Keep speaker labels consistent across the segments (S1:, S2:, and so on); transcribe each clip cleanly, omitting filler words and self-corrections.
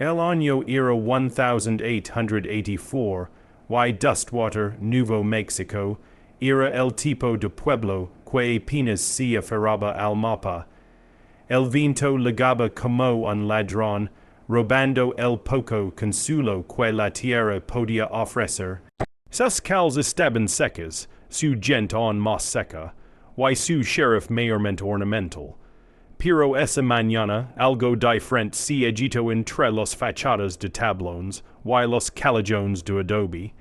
S1: El año era 1884, y Dustwater, Nuevo Mexico, era el tipo de pueblo que apenas se aferraba al mapa. El viento legaba como un ladrón, robando el poco consuelo que la tierra podía ofrecer. Sus calles estaban secas, su gente aún más seca, y su sheriff mayormente ornamental. Pero esa mañana algo diferente se agitó entre las fachadas de tablones y los callejones de adobe.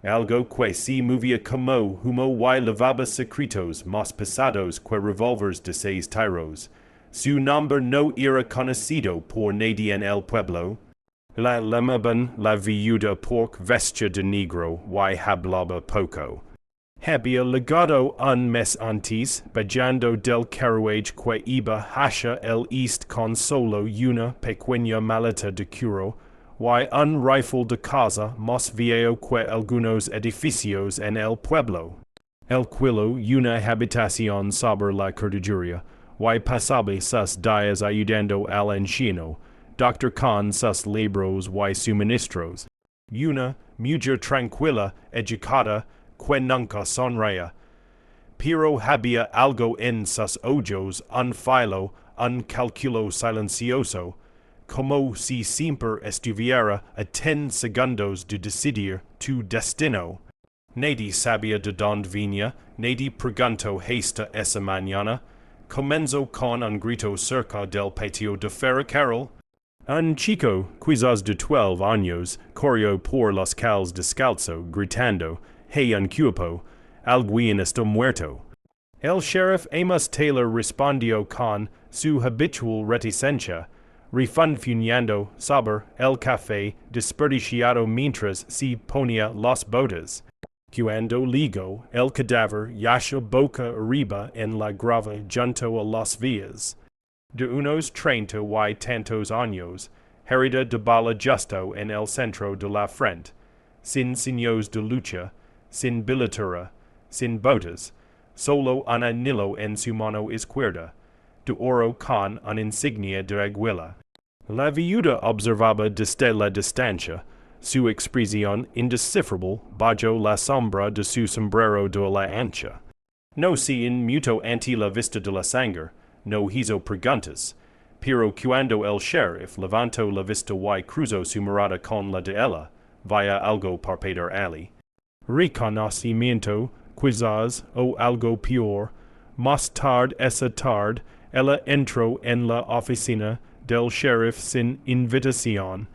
S1: Algo que se movía como humo y levaba secretos más pesados que revólveres de 6 tiros. Su nombre no era conocido por nadie en el pueblo. La llamaban la viuda porque vestía de negro y hablaba poco. Había llegado un mes antes, bajando del carruaje que iba hacia el este con solo una pequeña maleta de cuero, y un rifle de casa más viejo que algunos edificios en el pueblo. Alquiló una habitación sobre la cordillera, y pasaba sus días ayudando al anciano, Dr. con sus libros y suministros. Una mujer tranquila, educada, que nunca sonreía, pero había algo en sus ojos, un filo, un cálculo silencioso, como si siempre estuviera a 10 segundos de decidir tu destino. Nadie sabía de dónde venía, nadie preguntó hasta esa mañana. Comenzó con un grito cerca del patio de ferrocarril. Un chico, quizás de 12 años, corrió por las calles descalzo, gritando, «Hey, un cuerpo! Alguien está muerto!». El sheriff Amos Taylor respondió con su habitual reticencia, refunfuñando sobre el café desperdiciado mientras se ponía las botas. Cuando luego el cadáver yacía boca arriba en la grava junto a las vías. De unos 30 y tantos años, herida de bala justo en el centro de la frente, sin signos de lucha, sin billetura, sin botas, solo un anillo en su mano izquierda, de oro con una insignia de aguila. La viuda observaba desde la distancia, su expresión indescifrable bajo la sombra de su sombrero de ala ancha. No se inmutó ante la vista de la sangre, no hizo preguntas, pero cuando el sheriff levantó la vista y cruzó su mirada con la de ella, vaya algo parpadear allí. Reconocimiento, quizás, o algo peor. Más tarde esa tarde, ella entró en la oficina del sheriff sin invitación.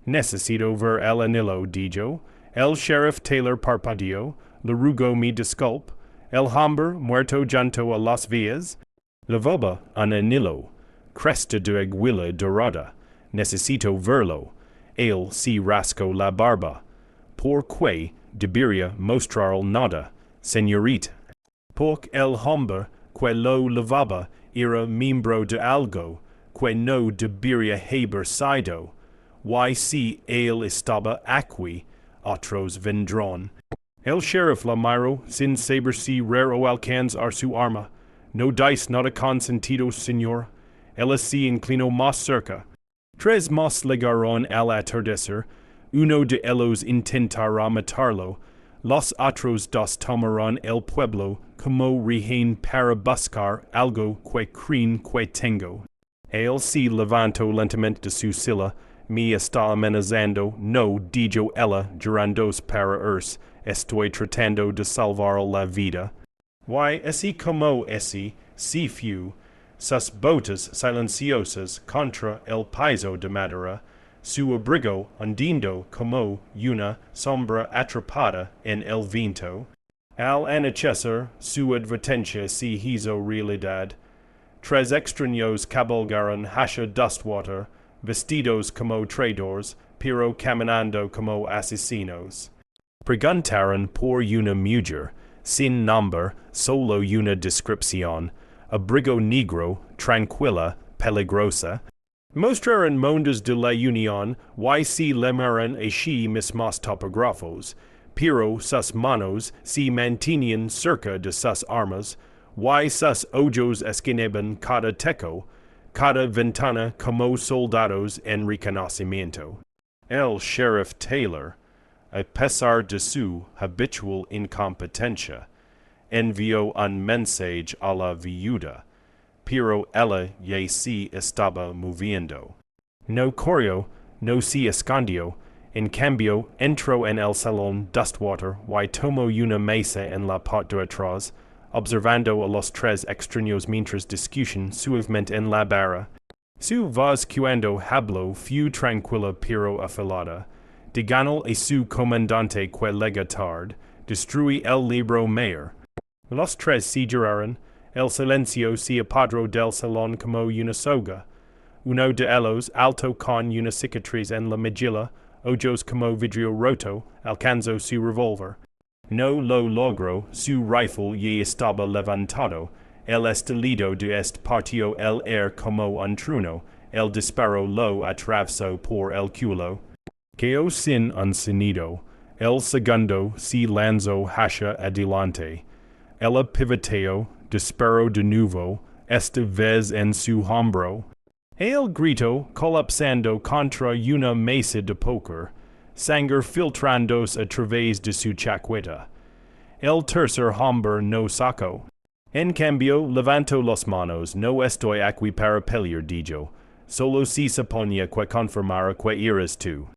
S1: Necesito ver el anillo, dijo. El sheriff Taylor parpadeó, le rogó mi disculpa. El hombre muerto junto a las vías. Levaba un anillo, cresta de aguila dorada. Necesito verlo. Él se rascó la barba. ¿Por qué debería mostrar nada, señorita? Porque el hombre que lo levaba era miembro de algo que no debería haber sido. Y si él estaba aquí, otros vendrán. El sheriff la miró sin saber si raro alcanzar su arma. No dais nada con sentido, señor. Ella se inclinó más cerca. 3 más llegaron al atardecer. Uno de ellos intentará matarlo. Los otros 2 tomarán el pueblo como rehén para buscar algo que creen que tengo. Él se levantó lentamente de su silla. Me está amenazando, no, dijo ella, girándose para irse. Estoy tratando de salvar la vida. Y así como ese, se fue, sus botas silenciosas contra el piso de madera, su abrigo hundiendo como una sombra atrapada en el viento. Al anochecer, su advertencia se hizo realidad. 3 extraños cabalgaron hacia Dustwater, vestidos como traidores, pero caminando como asesinos. Preguntaron por una mujer, sin nombre, solo una descripción, abrigo negro, tranquila, peligrosa. Mostraron mundos de la Unión y se llamaron así mismos topógrafos, pero sus manos se mantenían cerca de sus armas, y sus ojos esquinaban cada teco, cada ventana como soldados en reconocimiento. El Sheriff Taylor, a pesar de su habitual incompetencia, envió un mensaje a la viuda, pero ella ya se estaba moviendo. No corrió, no se escondió, en cambio entró en el salón Dustwater y tomó una mesa en la parte de atrás, observando a los tres extraños mientras discutían suavemente en la barra. Su voz cuando habló fue tranquila pero afilada. Diganó a su comandante que llega tarde, destruí el libro mayor. Los tres se giraron, el silencio se apoderó del salón como una soga. Uno de ellos, alto con una cicatriz en la mejilla, ojos como vidrio roto, alcanzó su revólver. No lo logró, su rifle ya estaba levantado, el estallido de este partió el aire como un trueno, el disparo lo atravesó por el culo. Quedó sin un sonido, el segundo se lanzó hacia adelante. Ella pivoteó, disparó de nuevo, esta vez en su hombro. El gritó, colapsando contra una mesa de póker, sangre filtrándose a través de su chaqueta. El tercer hombre no sacó. En cambio, levantó las manos, no estoy aquí para pelear, dijo. Solo si se ponía que confirmara que eres tú.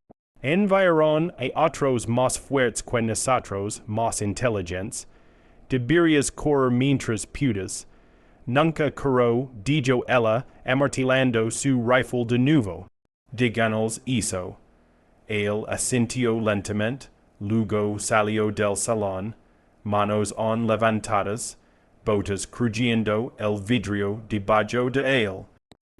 S1: Enviaron a otros más fuertes que nosotros, más inteligentes. Deberías correr mientras puedas. Nunca corrió, dijo ella, amortiguando su rifle de nuevo. Díganos eso. Él asintió lentamente, luego salió del salón, manos aún levantadas, botas crujiendo el vidrio debajo de él.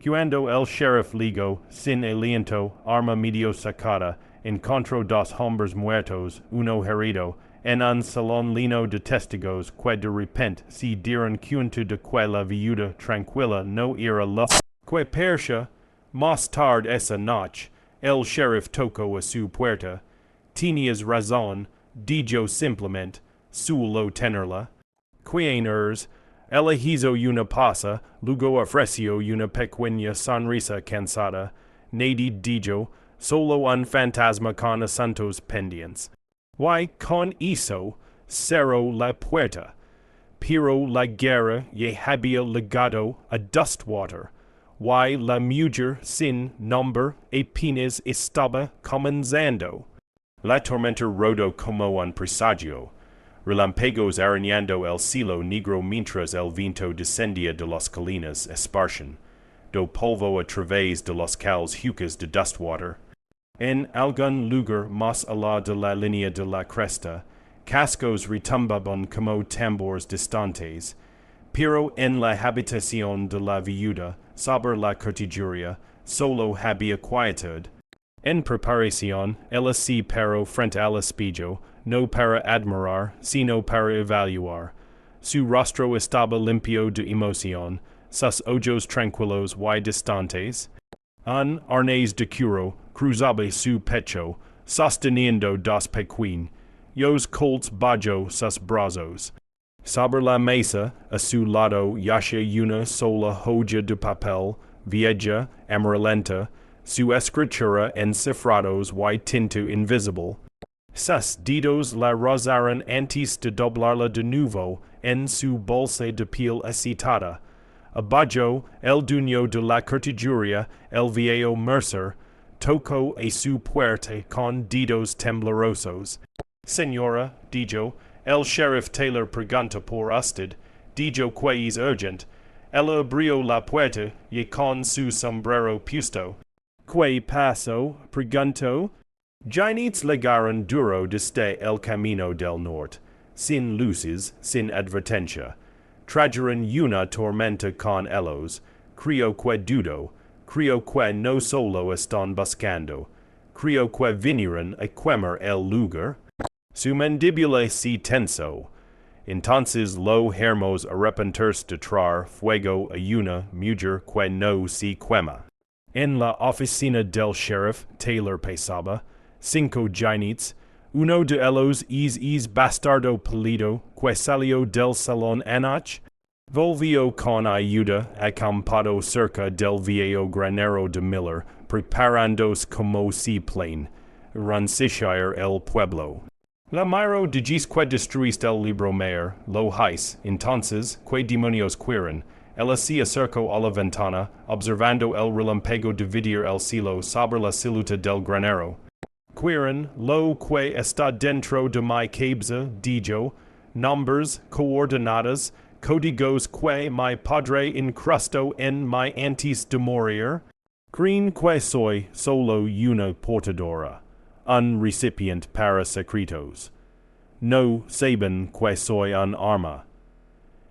S1: Cuando el sheriff ligó, sin aliento, arma medio sacada, encontró dos hombres muertos, uno herido, en un salón lleno de testigos que de repente se dieron cuenta de que la viuda tranquila no era la que persia. Más tarde esa noche, el sheriff tocó a su puerta. Tenías razón, dijo simplemente, suelo tenerla. ¿Quién eres? Ella hizo una pausa, luego ofreció una pequeña sonrisa cansada. Nadie dijo, solo un fantasma con asuntos pendientes. Y con eso, cerró la puerta. Pero la guerra ya había llegado a Dustwater. Y la mujer sin nombre apenas estaba comenzando. La tormenta rodó como un presagio. Relámpagos arañando el cielo negro mientras el viento descendía de las colinas esparcen, do polvo a través de los cales huecas de Dustwater. En algún lugar más allá de la línea de la cresta, cascos retumbaban como tambores distantes, pero en la habitación de la viuda, sobre la cortiguera, solo había quietud. En preparación, ella se paró frente al espejo, no para admirar, sino para evaluar. Su rostro estaba limpio de emoción, sus ojos tranquilos y distantes. Un arnés de cuero cruzaba su pecho, sosteniendo dos pequeños colts bajo sus brazos. Sobre la mesa, a su lado, yacía una sola hoja de papel, vieja, amarillenta, su escritura en cifrados y tinta invisible. Sus dedos la rozaron antes de doblarla de nuevo en su bolsa de piel acetada. Abajo, el dueño de la cortiguera, el viejo Mercer, tocó a su puerta con dedos temblorosos. Señora, dijo, el sheriff Taylor pregunta por usted, dijo que es urgent. Ella abrió la puerta y con su sombrero puesto. ¿Qué pasó? Preguntó. Giants llegaron duro desde el camino del norte, sin luces, sin advertencia. Trajeron una tormenta con ellos. Creo que dudo. Creo que no solo están buscando. Creo que vinieron a quemar el lugar. Su mandíbula se tensó. Entonces lo hermos arrepentirse de traer fuego a una mujer que no se quema. En la oficina del sheriff, Taylor pensaba, 5 giants, uno de ellos es bastardo pálido que salió del salón anoche. Volvio con ayuda acampado cerca del viejo granjero de Miller, preparandos como si plain, rancishire el pueblo. La miro digisque destruiste el libro mayor, lo hais, entonces, que demonios quieren, ella se acercó a la ventana, observando el relampago dividir el cielo sobre la silueta del granero. Quieren, lo que está dentro de mi cabeza, dijo, nombres, coordenadas, códigos que mi padre incrustó en mi antes de morir. Green que soy solo una portadora, un recipient para secretos. No saben que soy un arma.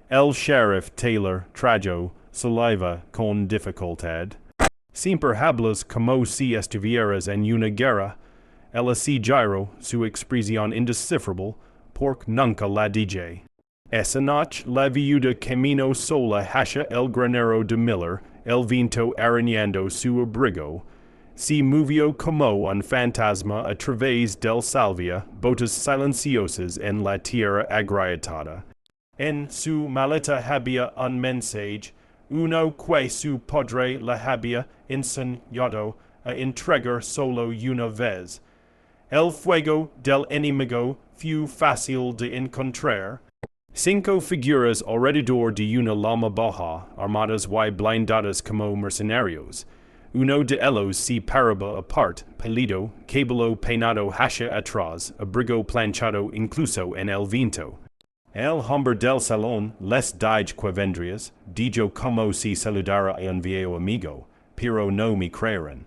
S1: El sheriff Taylor trajo saliva con dificultad. Siempre hablas como si estuvieras en una guerra. Ella se giró, su expresión indescifrable, porque nunca la dije. Esa noche la viuda caminó sola hacia el granero de Miller, el viento arañando su abrigo. Se movió como un fantasma a través del salvia, botas silenciosas en la tierra agrietada. En su maleta había un mensaje, uno que su padre le había enseñado a entregar solo una vez. El fuego del enemigo fue fácil de encontrar. 5 figuras alrededor de una loma baja, armadas y blindadas como mercenarios. Uno de ellos se paraba aparte, pálido, cabello peinado hacia atrás, abrigo planchado incluso en el viento. El hombre del salón, les dije que vendrías, dijo como si saludara a un viejo amigo, pero no me creyeron.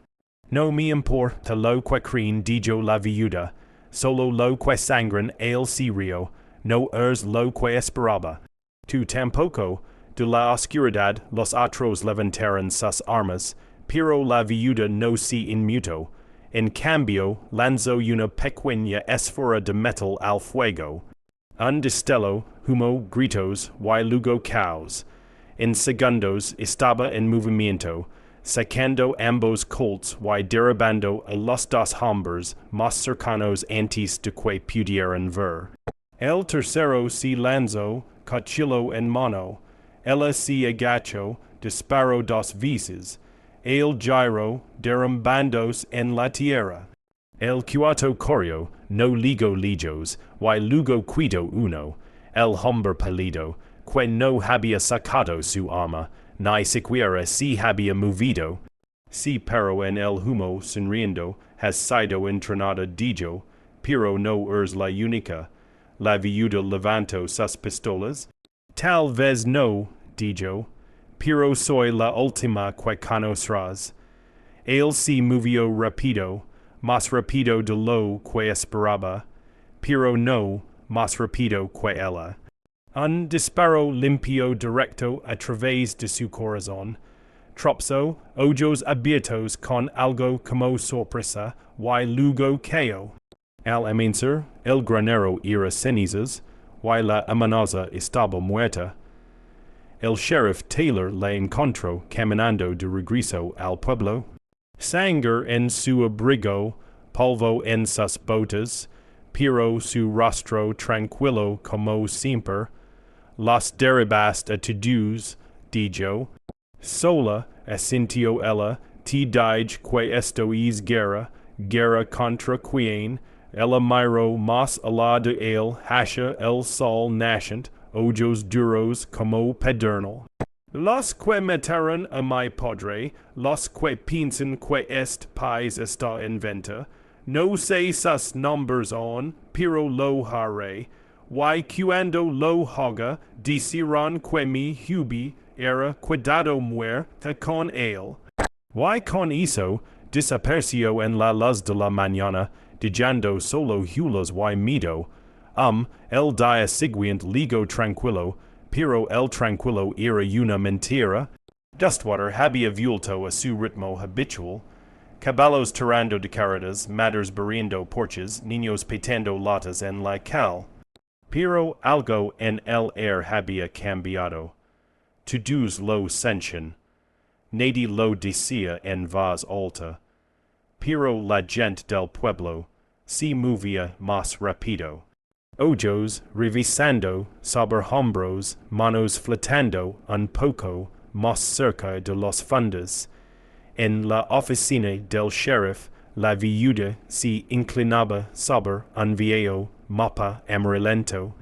S1: No me importa lo que creen, dijo la viuda, solo lo que sangran el cirio, no es lo que esperaba. Tú tampoco, de la oscuridad los otros levantaron sus armas, pero la viuda no se inmutó. En cambio, lanzó una pequeña esfera de metal al fuego. Un destello, humo, gritos, y luego caos. En segundos estaba en movimiento, sacando ambos colts y derribando a los dos hombres más cercanos antes de que pudieran ver. El tercero se lanzó, cuchillo en mano. Ella se agachó, disparó 2 veces. El giró, derrumbándose en la tierra. El cuarto corrió, no ligo ligos, y luego quitó uno. El hombre pálido, que no había sacado su arma, ni siquiera se había movido. Se paró en el humo sonriendo, has sido entrenada dijo, pero no es la única. La viuda levantó sus pistolas. Tal vez no, dijo, pero soy la última que conocerás. Él se movió rápido, más rápido de lo que esperaba, pero no más rápido que ella. Un disparo limpio directo a través de su corazón. Tropezó, ojos abiertos con algo como sorpresa, y luego cayó. Al amanecer, el granero era cenizas, y la amenaza estaba muerta. El sheriff Taylor la encontró caminando de regreso al pueblo. Sangre en su abrigo, polvo en sus botas, pero su rostro tranquilo como siempre. Los derribaste a todos, dijo. Sola, asintió ella, te dije que esto es guerra, guerra contra quien. Ella miró más allá de él hacia el sol naciente, ojos duros como pedernal. Los que mataron a mi padre, los que piensan que este país está en venta, no sé sus nombres aún, pero lo haré. Y cuando lo haga, decirán que mi hubie era cuidado muerta con él. Y con eso, desapareció en la luz de la mañana, dejando solo hulas y miedo. El día siguiente ligo tranquilo, pero el tranquilo era una mentira. Dustwater había vuelto a su ritmo habitual. Caballos tirando de carretas, madres barriendo porches, niños pitando latas en la cal. Pero algo en el air había cambiado. Todos lo sentían. Nadie lo decía en voz alta. Pero la gente del pueblo se movía más rápido. ojos revisando sobre hombros, manos flotando un poco más cerca de los fondos. En la oficina del sheriff, la viuda se inclinaba sobre un viejo mapa amarillento.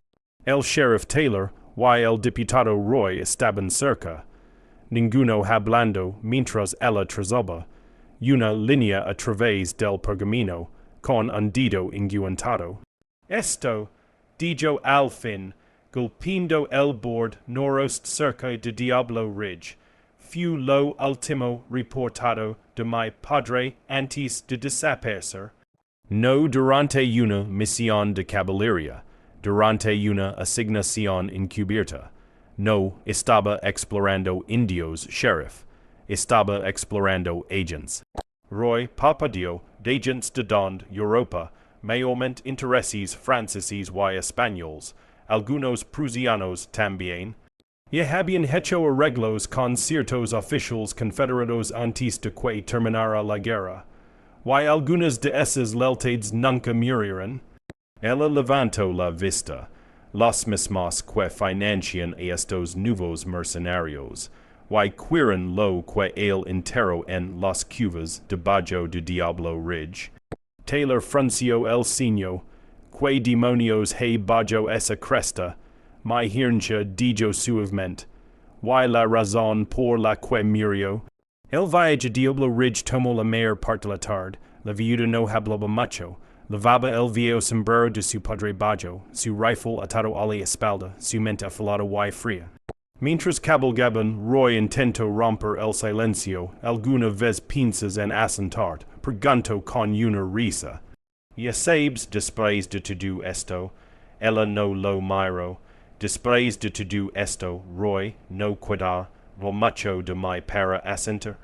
S1: El sheriff Taylor y el diputado Roy estaban cerca. Ninguno hablando mientras ella trazaba una línea a través del pergamino con un dedo enguantado. Esto, dijo al fin, golpeando el borde noroeste cerca de Diablo Ridge, fue lo último reportado de mi padre antes de desaparecer. No durante una misión de caballería, durante una asignación encubierta. No estaba explorando indios, sheriff. Estaba explorando agents. Roy parpadeó de agents de donde Europa, mayormente intereses franceses y españoles, algunos prusianos también. Ya habían hecho arreglos con ciertos oficiales confederados antes de que terminara la guerra. Y algunas de esas lealtades nunca murieron. Ella levantó la vista. Los mismos que financian a estos nuevos mercenarios, y quieren lo que él enterró en las cuvas debajo de Diablo Ridge. Taylor frunció el ceño. Que demonios hay bajo esa cresta? Mi hija dijo suavemente. Y la razón por la que murió. El viaje a Diablo Ridge tomó la mayor parte de la tarde. La viuda no hablaba mucho. Lavaba el viejo sombrero de su padre bajo, su rifle atado a la espalda, su mente afilada y fría. Mientras cabalgaban, Roy intentó romper el silencio, alguna vez piensas en asentar, preguntó con una risa. ¿Ya sabes después de todo esto? Ella no lo miró. Después de todo esto, Roy no queda lo mucho de mí para asentar.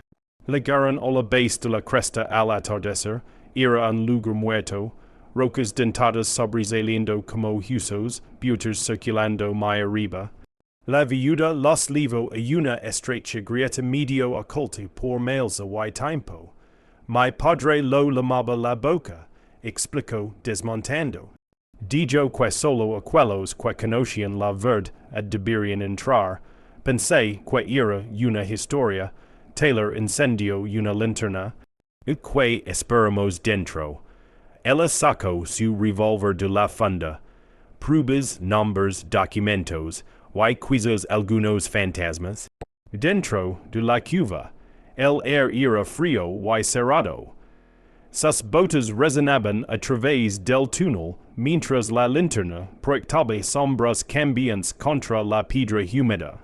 S1: Llegaron a la base de la cresta al atardecer. Era un lugar muerto, rocas dentadas sobresaliendo como huesos, buitres circulando muy arriba. La viuda los llevó a una estrecha grieta medio oculta por miles y tiempo. Mi padre lo lamaba la boca, explicó desmontando. Dijo que solo aquellos que conocían la verdad deberían entrar. Pensé que era una historia. Taylor encendió una linterna. Que esperamos dentro. Ella sacó su revólver de la funda. Pruebas, nombres, documentos, y quizás algunos fantasmas. Dentro de la cuva, el aire era frío y cerrado. Sus botas resonaban a través del túnel, mientras la linterna proyectaba sombras cambiantes contra la piedra húmeda.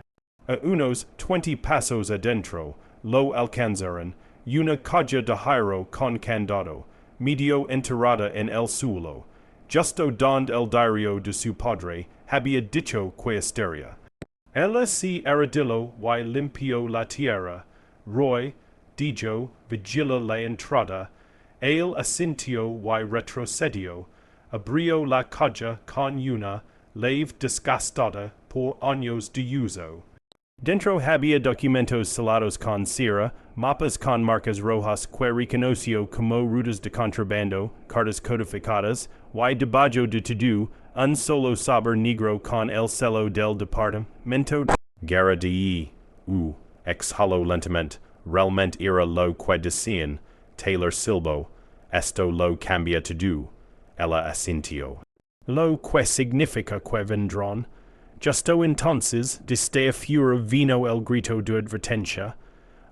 S1: A unos 20 pasos adentro, lo alcanzaron. Una caja de hierro con candado, medio enterrada en el suelo, justo donde el diario de su padre había dicho que estaría. Ella se arrodilló y limpió la tierra. Roy dijo, vigila la entrada. Él asintió y retrocedió. Abrió la caja con una leve desgastada por años de uso. Dentro había documentos selados con cera, mapas con marcas rojas que reconoció como rutas de contrabando, cartas codificadas, y debajo de todo, un solo sobre negro con el celo del departamento. Guerra de exhaló lentamente, realmente era lo que decían. Taylor silbó. Esto lo cambia todo. Ella asintió. Lo que significa que vendrán. Justo entonces, desde afuera vino el grito de advertencia.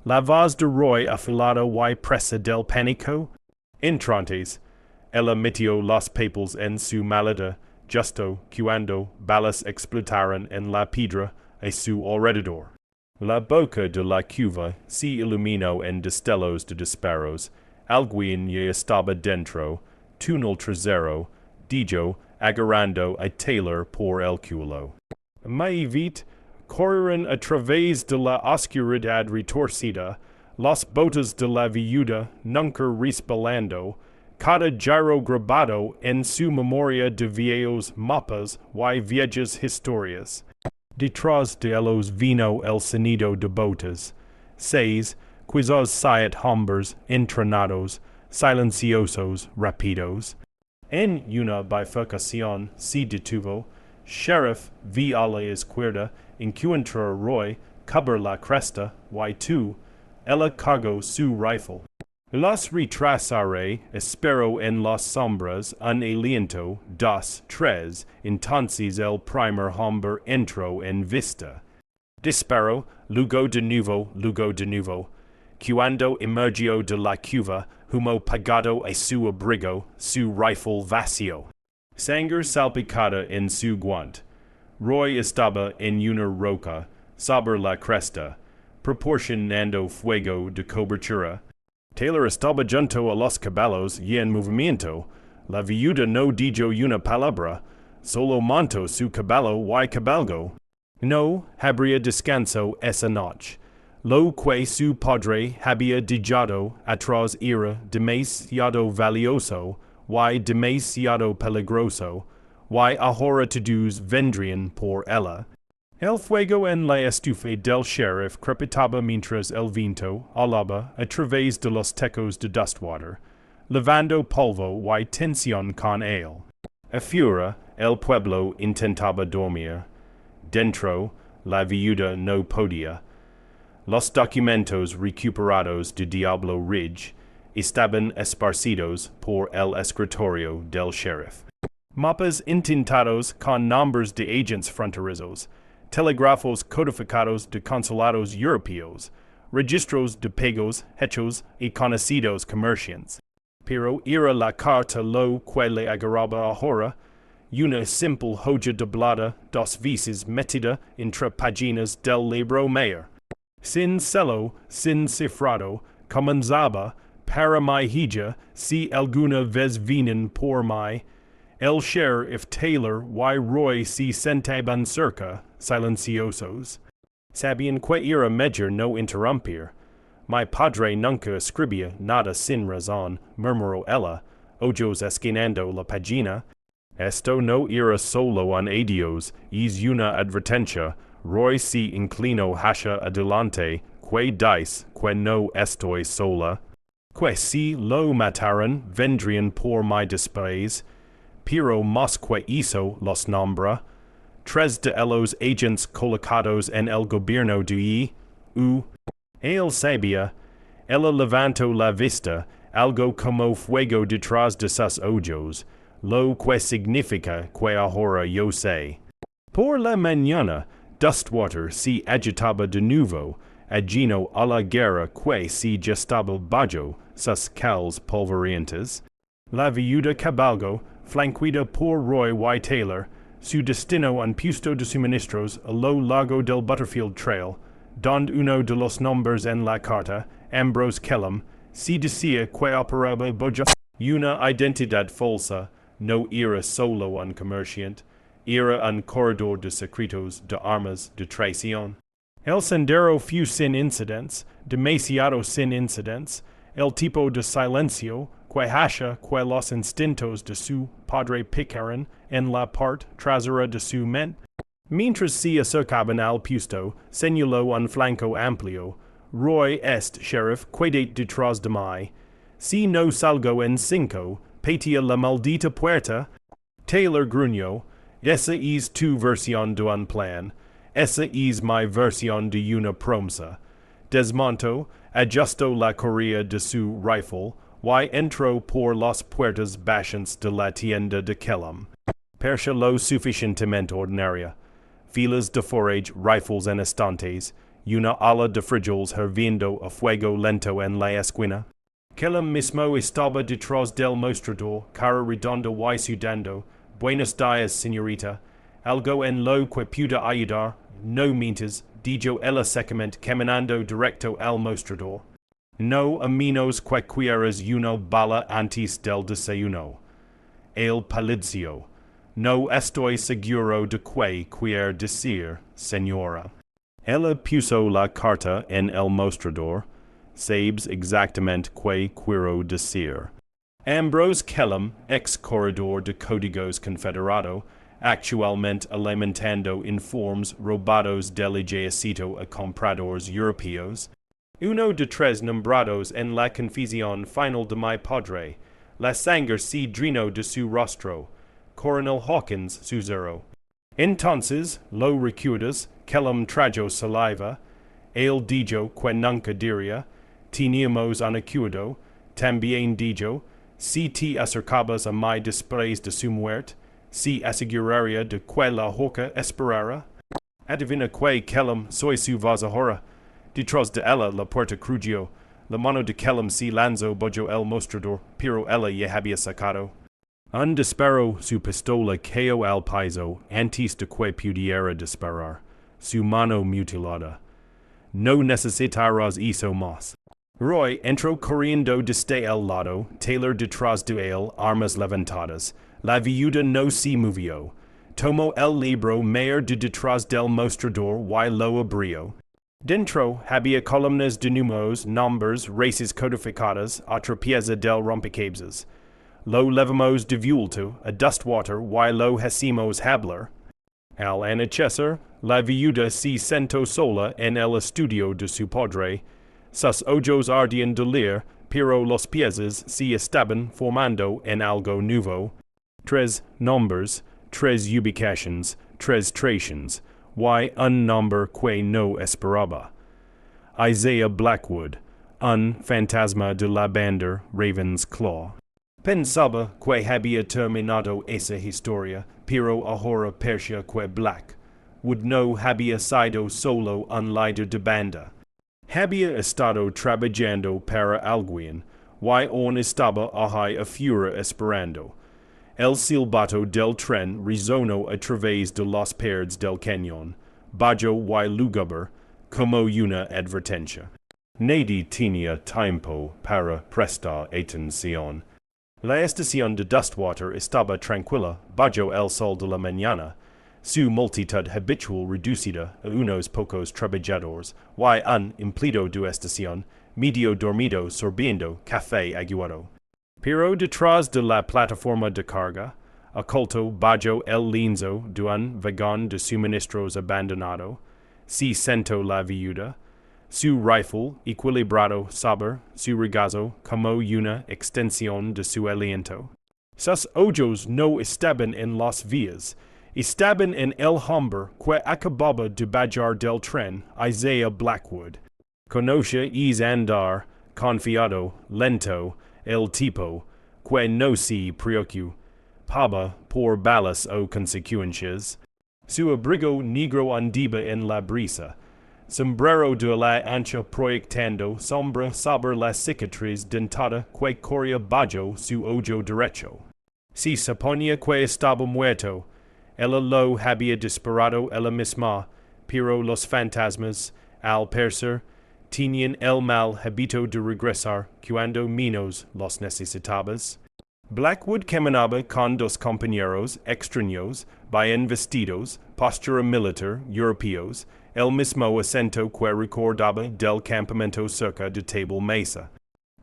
S1: La voz de Roy afilada y presa del pánico. Entrantes, ella metió los papeles en su maleta, justo cuando balas explotaron en la piedra a su alrededor. La boca de la cuva se iluminó en destellos de disparos. Alguien ya estaba dentro. Túnel trasero, dijo, agarrando a Taylor por el culo. Muy vite, corrieron a través de la oscuridad retorcida, las botas de la viuda nunca resbalando, cada giro grabado en su memoria de viejos mapas y viejas historias. Detrás de ellos vino el sonido de botas. 6, quizás 7 hombres entrenados, silenciosos, rápidos. En una bifurcación se detuvo, sheriff vi a la izquierda, encuentra Roy, cubrir la cresta, y2, ella cargó su rifle. Los retrasaré, espero en las sombras, un aliento, dos, tres, entonces el primer hombre entró en vista. Disparo, luego de nuevo, cuando emergió de la cuva, humo pagado a su abrigo, su rifle vacío. Sangre salpicada en su guante. Roy estaba en una roca, sobre la cresta, proporcionando fuego de cobertura. Taylor estaba junto a los caballos y en movimiento. La viuda no dijo una palabra, solo montó su caballo y cabalgó. No habría descanso esa noche. Lo que su padre había dejado atrás era demasiado valioso y demasiado peligroso, y ahora todos vendrían por ella. El fuego en la estufa del sheriff crepitaba mientras el viento hablaba a través de los tecos de Dustwater, levando polvo y tensión con él. Afuera, el pueblo intentaba dormir. Dentro, la viuda no podía. Los documentos recuperados de Diablo Ridge estaban esparcidos por el escritorio del sheriff. Mapas intentados con nombres de agentes fronterizos, telégrafos codificados de consulados europeos, registros de pagos hechos y conocidos comerciantes. Pero era la carta lo que le agarraba ahora, una simple hoja doblada dos veces metida entre páginas del libro mayor. Sin celo, sin cifrado, comenzaba, para mi hija, si alguna vez vienen por mí, el sheriff Taylor y Roy se sentaban cerca, silenciosos. Sabían que era mejor no interrumpir. Mi padre nunca escribía nada sin razón, murmuró ella, ojos esquinando la página. Esto no era solo un adiós, es una advertencia. Roy se inclinó hacia adelante, que dice que no estoy sola. Que si lo mataran, vendrían por mi después. Pero más que eso los nombra. Tres de los agentes colocados en el gobierno de él sabía. Ella levantó la vista, algo como fuego detrás de sus ojos, lo que significa que ahora yo sé. Por la mañana, Dustwater se agitaba de nuevo, ajeno a la guerra que se gestaba bajo sus cals polvorientas. La viuda cabalgó, flanqueada por Roy y Taylor, su destino un puesto de suministros a lo largo del Butterfield Trail, donde uno de los nombres en la carta, Ambrose Kellum, se decía que operaba bajo una identidad falsa. No era solo un comerciante, era un corredor de secretos, de armas, de traición. El sendero fue sin incidents, demasiado sin incidents, el tipo de silencio que hacha que los instintos de su padre picaran en la parte trasera de su mente. Mientras se acercaban al puesto, señaló un flanco amplio. Roy sheriff, quédate detrás de mí. Si no salgo en 5, patea la maldita puerta. Taylor gruñó. Esa es tu versión de un plan. Esa es mi versión de una promesa. Desmontó, ajustó la correa de su rifle, y entró por las puertas bajas de la tienda de Kellum. Percha lo suficientemente ordinaria. Filas de forage, rifles en estantes, una ala de frijoles hirviendo a fuego lento en la esquina. Kellum mismo estaba detrás del mostrador, cara redonda y sudando. Buenos días, señorita. Algo en lo que pueda ayudar. No mientes, dijo ella secamente caminando directo al mostrador. No a menos que quieras una bala antes del desayuno. El palideció. No estoy seguro de qué quiere decir, señora. Ella puso la carta en el mostrador. Sabes exactamente qué quiero decir. Ambrose Kellum, ex corredor de códigos confederado, actualmente alimentando informes robados del ejército a compradores europeos. Uno de tres nombrados en la confesión final de mi padre, la sangre si drino de su rostro, Coronel Hawkins su zero. Entonces, lo recuerdas, quelum trajo saliva, el dijo que nunca diría, teníamos un acuerdo, también dijo, si te acercabas a mí después de su muerte, si aseguraría de que la horca esperara. Adivina que quelum soy su voz ahora, detrás de ella la puerta crujió, la mano de quelum si lanzó bojo el mostrador, pero ella ya había sacado. Un disparo su pistola cayó al piso antes de que pudiera disparar, su mano mutilada. No necesitarás eso más. Roy entró corriendo desde el lado, Taylor detrás de él, armas levantadas. La viuda no se movió. Tomó el libro mayor de detrás del mostrador y lo abrió. Dentro había columnas de números, nombres, raíces codificadas, otra pieza del rompecabezas. Lo levamos de vuelto a Dustwater y lo hacemos hablar. Al anochecer, la viuda se sentó sola en el estudio de su padre. Sus ojos ardían de lir, pero los piezas se estaban formando en algo nuevo. Tres nombres, tres ubicaciones, tres traiciones, y un nombre que no esperaba. Isaiah Blackwood, un fantasma de la banda Raven's Claw. Pensaba que había terminado esa historia, pero ahora parecía que Blackwood no había sido solo un líder de banda. Había estado trabajando para alguien, y aún estaba ahí afuera esperando. El silbato del tren resonó a través de las paredes del cañón, bajo y lúgubre, como una advertencia. Nadie tenía tiempo para prestar atención. La estación de Dustwater estaba tranquila bajo el sol de la mañana, su multitud habitual reducida a unos pocos trabajadores, y un empleado de estación, medio dormido sorbiendo café aguado. Pero detrás de la plataforma de carga, oculto bajo el lienzo de un vagón de suministros abandonado, se sentó la viuda, su rifle equilibrado sobre su regazo como una extensión de su aliento. Sus ojos no estaban en las vías, estaban en el hombre que acababa de bajar del tren, Isaiah Blackwood. Conoce es andar, confiado, lento, el tipo, que no se preocupaba por balas o consecuencias. Su abrigo negro andaba en la brisa, sombrero de la ancha proyectando sombra sobre la cicatriz dentada que corría bajo su ojo derecho. Se suponía que estaba muerto. Ella lo había disparado ella misma, pero los fantasmas, al parecer, tenían el mal hábito de regresar cuando menos los necesitabas. Blackwood caminaba con dos compañeros extraños, bien vestidos, postura militar, europeos, el mismo acento que recordaba del campamento cerca de Table Mesa.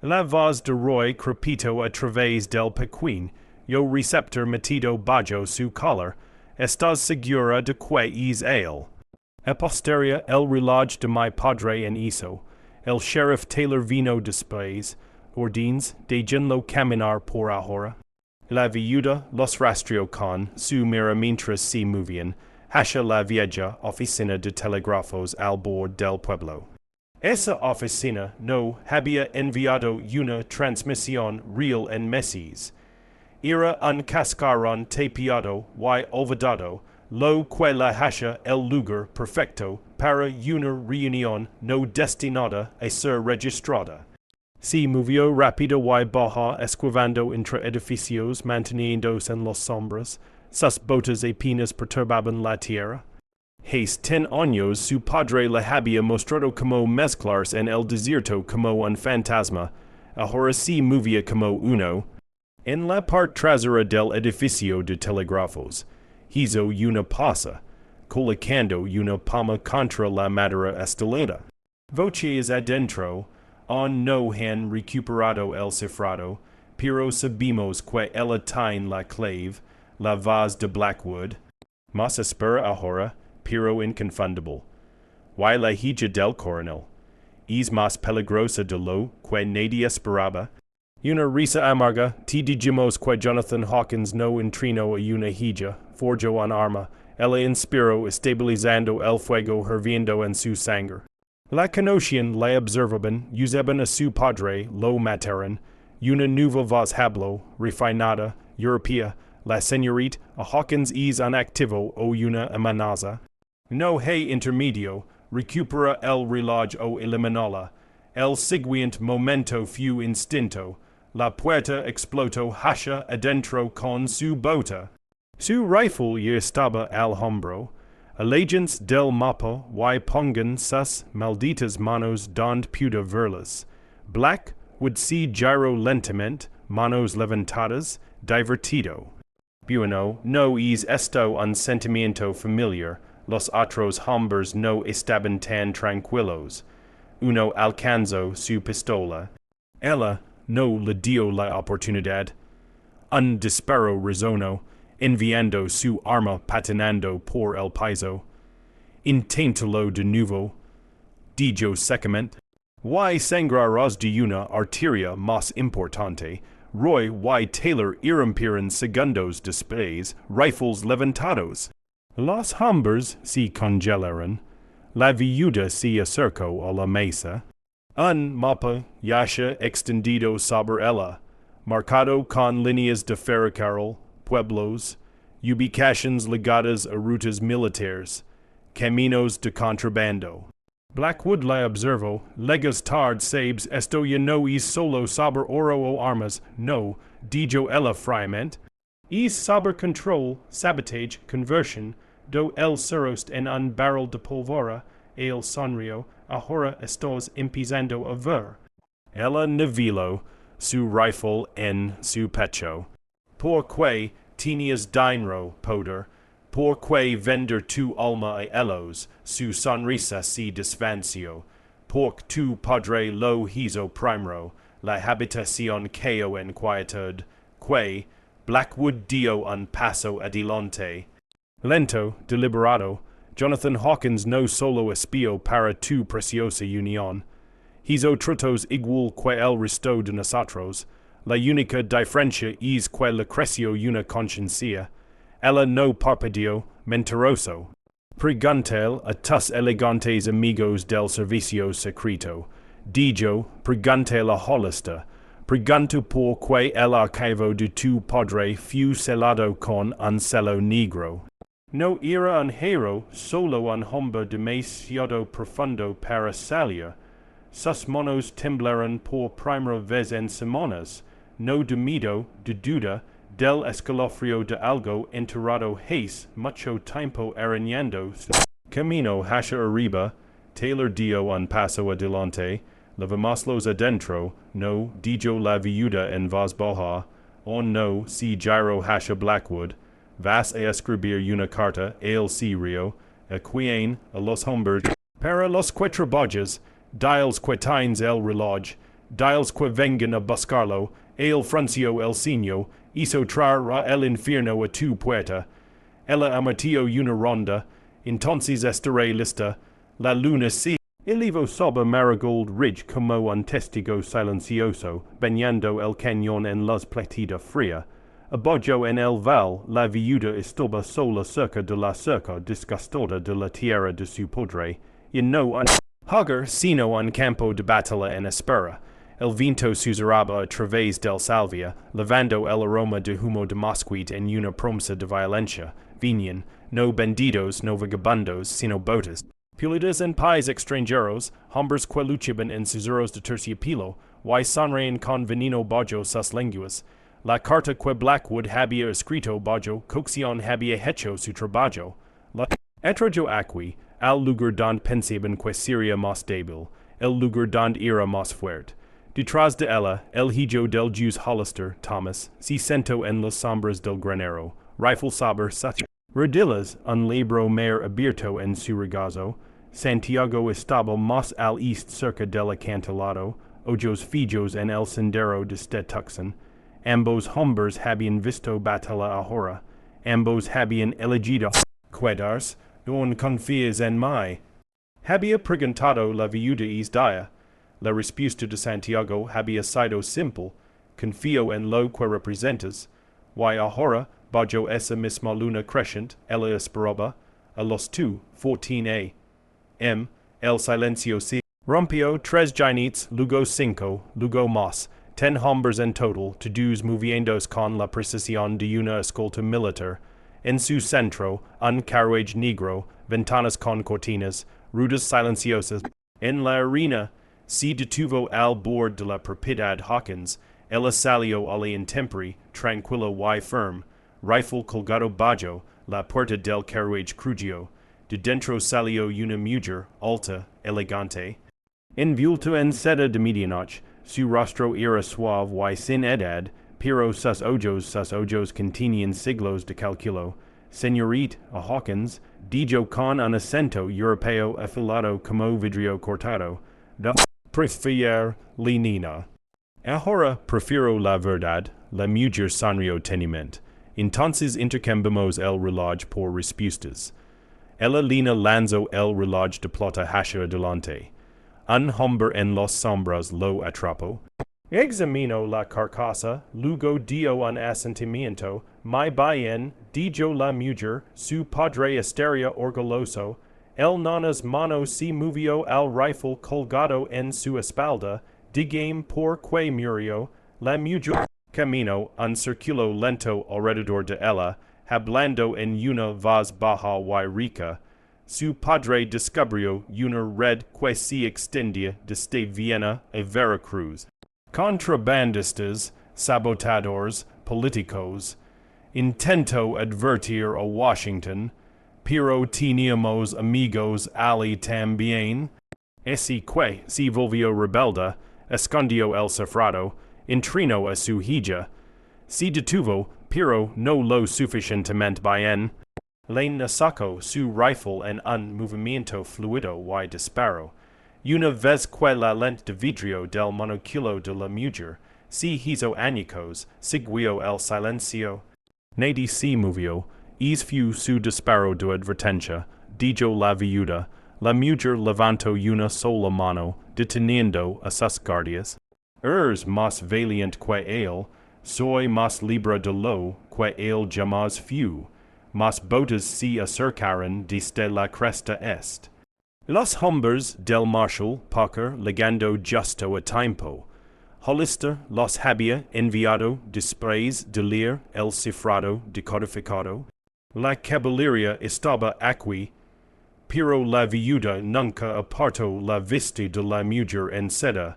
S1: La voz de Roy crepitó a través del pequeño receptor metido bajo su collar. ¿Estás segura de que es él? Apostaría el reloj de mi padre en eso. El sheriff Taylor vino después. Ordines, déjenlo caminar por ahora. La viuda los rastreó con su mira mientras se movían hacia la vieja oficina de telégrafos al borde del pueblo. Esa oficina no había enviado una transmisión real en meses. Era un cascarón tapiado y olvidado, lo que la hacía el lugar perfecto para una reunión no destinada a ser registrada. Se movió rápido y baja esquivando entre edificios manteniéndose en las sombras. Sus botas apenas perturbaban la tierra. Hace 10 años su padre le había mostrado cómo mezclarse en el desierto como un fantasma. Ahora se movía como uno. En la parte trasera del edificio de telégrafos, hizo una pausa, colocando una palma contra la madera estelada. Voces adentro, aún no han recuperado el cifrado, pero sabemos que ella tiene la clave, la voz de Blackwood. Más espera ahora, pero inconfundible. Y la hija del coronel. Es más peligrosa de lo que nadie esperaba. Una risa amarga, ti digimos que Jonathan Hawkins no intrino a una hija, forjo an arma, ella inspiro estabilizando el fuego hirviendo en su sangre. La conocian la observaban, usaban a su padre, lo mataron, una nueva voz hablo, refinada, europea, la señorita a Hawkins es un activo o una amenaza. No hay intermedio, recupera el reloj o eliminala, el siguiente momento fu instinto, la puerta explotó hasha adentro con su bota. Su rifle ya estaba al hombro. Allegiance del mapa y pongan sus malditas manos donde pueda verlas. Black would see gyro lentamente, manos levantadas, divertido. Bueno, no es esto un sentimiento familiar, los otros hombres no estaban tan tranquilos. Uno alcanzó su pistola. Ella no le dio la oportunidad. Un disparo resonó, enviando su arma patinando por el piso. Inténtalo de nuevo. Dijo secamente. Y sangrarás de una arteria más importante. Roy y Taylor irrumpieren segundos después, rifles levantados. Los hombres se congelaron. La viuda se acercó a la mesa. Un mapa yasha extendido sobre ella, marcado con líneas de ferrocarril, pueblos, ubicaciones ligadas a rutas militares, caminos de contrabando. Blackwood la observó, legas tard sabes esto ya no es solo sobre oro o armas, no, dijo ella fríamente. Es sobre control, sabotage, conversion, do el serost en un barrel de pólvora, el sonrió, ahora estás empezando a ver. Ella nevilo su rifle en su pecho. Por qué tenías dinero, poder, por qué vender tu alma a ellos, su sonrisa se desvanció, por tu padre lo hizo primero, la habitación cayó en quietud, que Blackwood dio un paso adelante. Lento, deliberado, Jonathan Hawkins no solo espió para tu preciosa unión. Hizo tratos igual que el resto de nosotros. La única diferencia es que le creció una conciencia. Ella no parpadeó, mentiroso. Preguntel a tus elegantes amigos del servicio secreto. Dijo, preguntel a Hollister. Pregunto por qué el archivo de tu padre fu sellado con un sello negro. No era un héroe, solo un hombre demasiado profundo para salir. Sus manos temblaron por primera vez en semanas. No de miedo, de duda, del escalofrío de algo enterrado hace mucho tiempo arañando su camino hacia arriba. Taylor dio un paso adelante. Levámoslos adentro. No, dijo la viuda en voz baja. Oh no, si gyro hacia Blackwood. Vas a escribir una carta, el Rio, a quien, a los hombres, para los que trabajas, diles que tienes el reloj, diles que vengan a buscarlo, el francio el signo, hizo traer el infierno a tu puerta, ella amartilló una ronda, entonces estaré lista, la luna si. Elevo sobre Marigold Ridge como un testigo silencioso, bañando el cañón en luz platida fría. Abajo en el val, la viuda estaba sola cerca de la cerca disgustada de la tierra de su padre, y no un hogar sino un campo de batalla en espera. El viento susurraba a través del salvia, levando el aroma de humo de mosquite en una promesa de violencia. Venían, no bandidos, no vagabundos, sino botas. Pulidas en pies extranjeros, hombres que luchaban en susurros de terciopelo, y sonreían con veneno bajo sus lenguas. La carta que Blackwood había escrito bajo cocción había hecho su trabajo. La entró aquí, al lugar donde pensaban que sería más débil, el lugar donde era más fuerte. Detrás de ella, el hijo del Jus Hollister, Thomas, se sentó en las sombras del granjero, rifle sobre sus rodillas, un libro mer abierto en su regazo. Santiago estaba más al este cerca del acantilado, ojos fijos en el sendero de Tucson. Ambos hombres habían visto batalla ahora. Ambos habían elegido quedarse. No confías en mí. Había preguntado la viuda es dia. La respuesta de Santiago había sido simple. confío en lo que representas, y ahora, bajo esa misma luna crescent, ella esperaba, a los 2:14 a.m., el silencio se rompió 3 luego 5, luego más, 10 hombres en total, todos moviéndose con la precisión de una escolta militar. En su centro, un carruaje negro, ventanas con cortinas, ruedas silenciosas. En la arena, se detuvo al borde de la propiedad Hawkins. Ella salió a la intemperie, tranquila y firme, rifle colgado bajo la puerta del carruaje crujió. De dentro salió una mujer, alta, elegante, envuelta en seda de medianoche. Su rostro era suave y sin edad, pero sus ojos contenían siglos de cálculo. Señorita a Hawkins, dijo con un acento europeo afilado como vidrio cortado, no prefiero la nina. Ahora prefiero la verdad, la mujer sonrió tenuemente. Entonces intercambiamos el reloj por respuestas. Ella lina lanzó el reloj de plata hacia adelante. Un hombre en las sombras lo atrapó. Examinó la carcasa, luego dio un asentimiento. Muy bien, dijo la mujer, su padre estaría orgulloso. El nonas manos se movió al rifle colgado en su espalda. Digame por qué murió. La mujer caminó un círculo lento alrededor de ella, hablando en una voz baja y rica. Su padre descubrió una red que se extendía desde Viena a Veracruz. Contrabandistas, sabotadores, políticos. Intentó advertir a Washington, pero teníamos amigos allí también. Ese que se volvió rebelde, escondió el cifrado, entrenó a su hija. Se detuvo, pero no lo suficientemente bien. Le sacó su rifle en un movimiento fluido y disparo. Una vez que la lente de vidrio del monóculo de la mujer se hizo añicos, siguió el silencio. Nadie se movió, fue su disparo de advertencia, dijo la viuda. La mujer levantó una sola mano, deteniendo a sus guardias. Más valiente que él, soy más libre de lo que él jamás fue. Mas botas se acercaron desde la cresta est. Los hombres del Marshal Parker llegando justo a tiempo. Hollister los había enviado después de leer el cifrado decodificado. La caballería estaba aquí, pero la viuda nunca apartó la vista de la mujer en seda.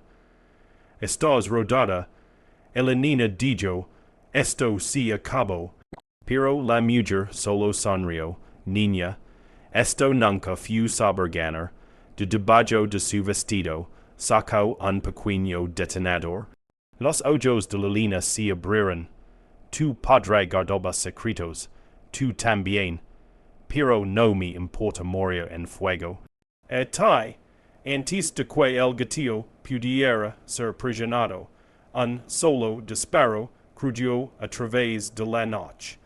S1: Estás rodada. Elenina dijo, esto se acabó. Pero la mujer solo sonrió. Niña, esto nunca fue saber ganar. De debajo de su vestido, sacó un pequeño detonador. Los ojos de Lilina se abrieron. Tu padre guardaba secretos. Tú también. Pero no me importa morir en fuego. Antes de que el gatillo pudiera ser presionado, un solo disparo crujó a través de la noche.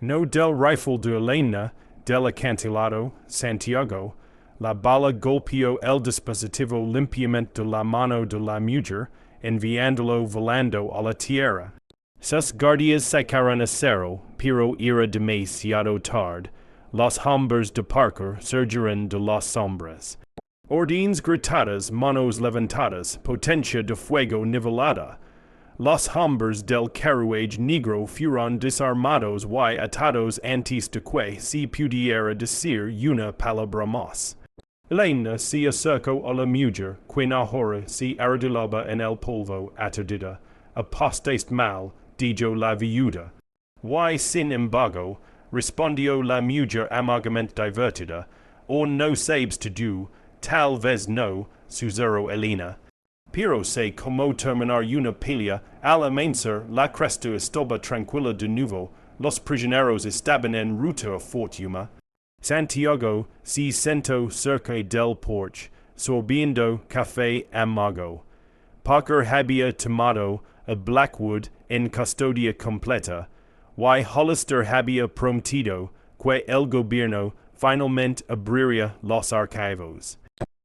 S1: No del rifle de Elena, del acantilado, Santiago. La bala golpeó el dispositivo limpiamente de la mano de la mujer, enviándolo volando a la tierra. Sus guardias sacaron a cero, pero era demasiado tarde. Los hombres de Parker surgieron de las sombras. Órdenes gritadas, manos levantadas, potencia de fuego nivelada. Los hombres del carruaje negro fueron desarmados y atados antes de que se pudiera decir una palabra más. Elena se acercó a la mujer, quien ahora se arrodillaba en el polvo aturdida. Apostaste mal, dijo la viuda. Y sin embargo, respondió la mujer amargamente divertida, o no sabes tú, tal vez no, susurró Elena. Pero sé cómo terminar una pelea. Al amanecer, la cresta estaba tranquila de nuevo. Los prisioneros estaban en ruta a Fort Yuma. Santiago se sentó cerca del porche, sorbiendo café amargo. Parker había tomado a Blackwood en custodia completa, y Hollister había prometido que el gobierno finalmente abriría los archivos.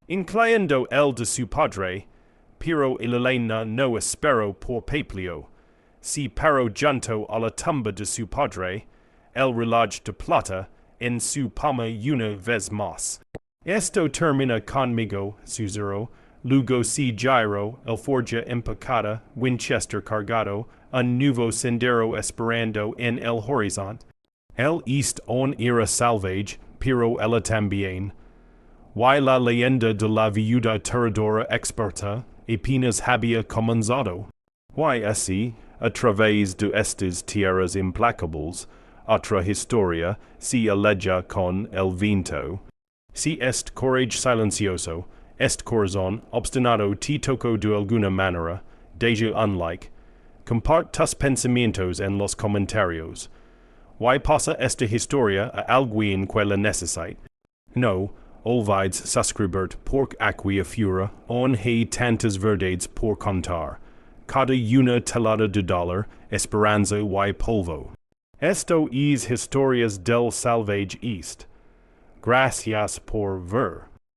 S1: Incluyendo el de su padre, pero Elena no esperó por Peplio. si paro junto a la tumba de su padre, el reloj de plata en su palma una vez más. Esto termina conmigo, susurro, luego si giro, el forja empacada, Winchester cargado, un nuevo sendero esperando en el horizonte. El east on ira salvage, pero ella también. Y la leyenda de la viuda tiradora experta, apenas había comenzado. Y así, a través de estas tierras implacables, otra historia se aleja con el viento. Si est courage silencioso, est corazón obstinado te tocó de alguna manera, deja unlike, compart tus pensamientos en los comentarios. Y pasa esta historia a alguien que la necesite. No, olvides suscribert por aqua fura, on hay tantas verdades por contar. Cada una telada de dollar, esperanza y polvo. Esto es historias del salvage east. Gracias por ver.